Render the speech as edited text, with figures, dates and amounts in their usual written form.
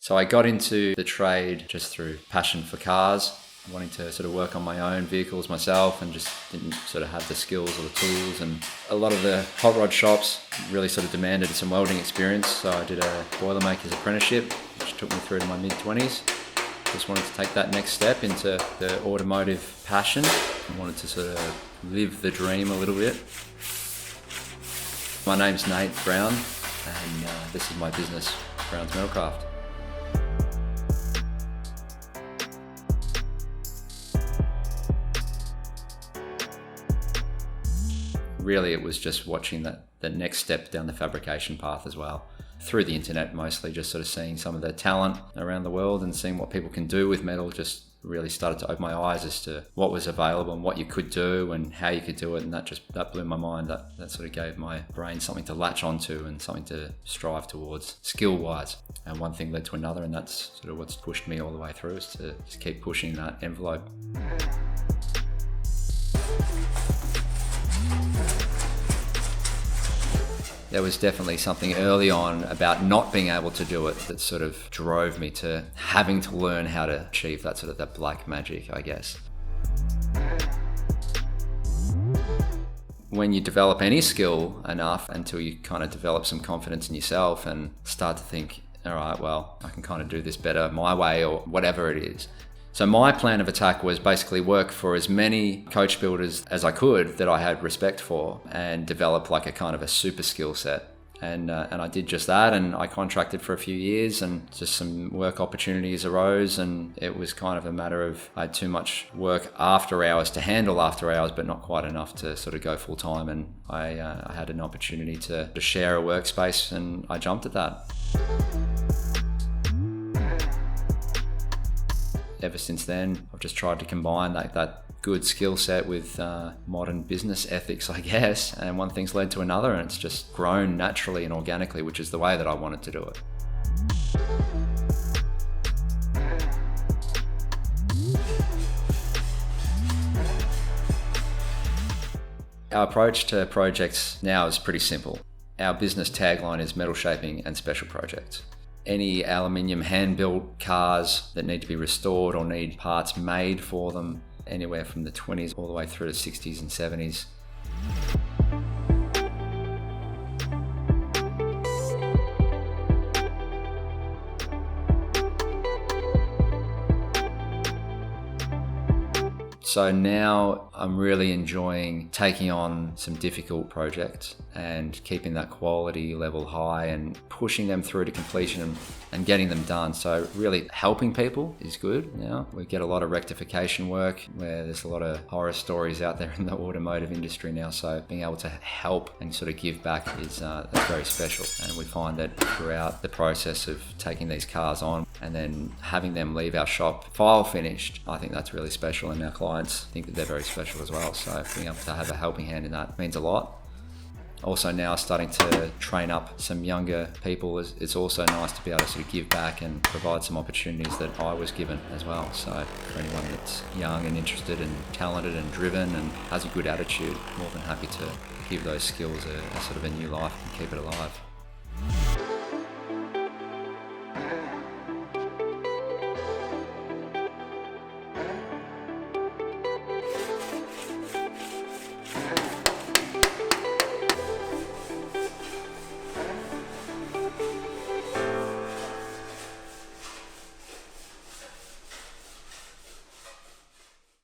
So I got into the trade just through passion for cars, wanting to sort of work on my own vehicles myself, and just didn't sort of have the skills or the tools. And a lot of the hot rod shops really sort of demanded some welding experience. So I did a Boilermaker's apprenticeship, which took me through to my mid-20s. Just wanted to take that next step into the automotive passion. I wanted to sort of live the dream a little bit. My name's Browne, and this is my business, Browne's Metalcraft. Really, it was just watching the next step down the fabrication path as well. Through the internet mostly, just sort of seeing some of the talent around the world and seeing what people can do with metal just really started to open my eyes as to what was available and what you could do and how you could do it. And that blew my mind. That sort of gave my brain something to latch onto and something to strive towards skill-wise. And one thing led to another, and that's sort of what's pushed me all the way through, is to just keep pushing that envelope. There was definitely something early on about not being able to do it that sort of drove me to having to learn how to achieve that sort of that black magic, I guess. When you develop any skill enough until you kind of develop some confidence in yourself and start to think, all right, well, I can kind of do this better my way or whatever it is. So my plan of attack was basically work for as many coach builders as I could that I had respect for and develop like a kind of a super skill set. And I did just that, and I contracted for a few years, and just some work opportunities arose, and it was kind of a matter of I had too much work after hours to handle after hours, but not quite enough to sort of go full time. And I had an opportunity to share a workspace, and I jumped at that. Ever since then, I've just tried to combine that good skill set with modern business ethics, I guess, and one thing's led to another, and it's just grown naturally and organically, which is the way that I wanted to do it. Our approach to projects now is pretty simple. Our business tagline is metal shaping and special projects. Any aluminium hand-built cars that need to be restored or need parts made for them, anywhere from the 20s all the way through to 60s and 70s. So now I'm really enjoying taking on some difficult projects and keeping that quality level high and pushing them through to completion and getting them done. So really helping people is good now. We get a lot of rectification work where there's a lot of horror stories out there in the automotive industry now. So being able to help and sort of give back is that's very special. And we find that throughout the process of taking these cars on and then having them leave our shop file finished, I think that's really special, and our clients think that they're very special as well. So being able to have a helping hand in that means a lot. Also now starting to train up some younger people, it's also nice to be able to sort of give back and provide some opportunities that I was given as well. So for anyone that's young and interested and talented and driven and has a good attitude, more than happy to give those skills a sort of a new life and keep it alive.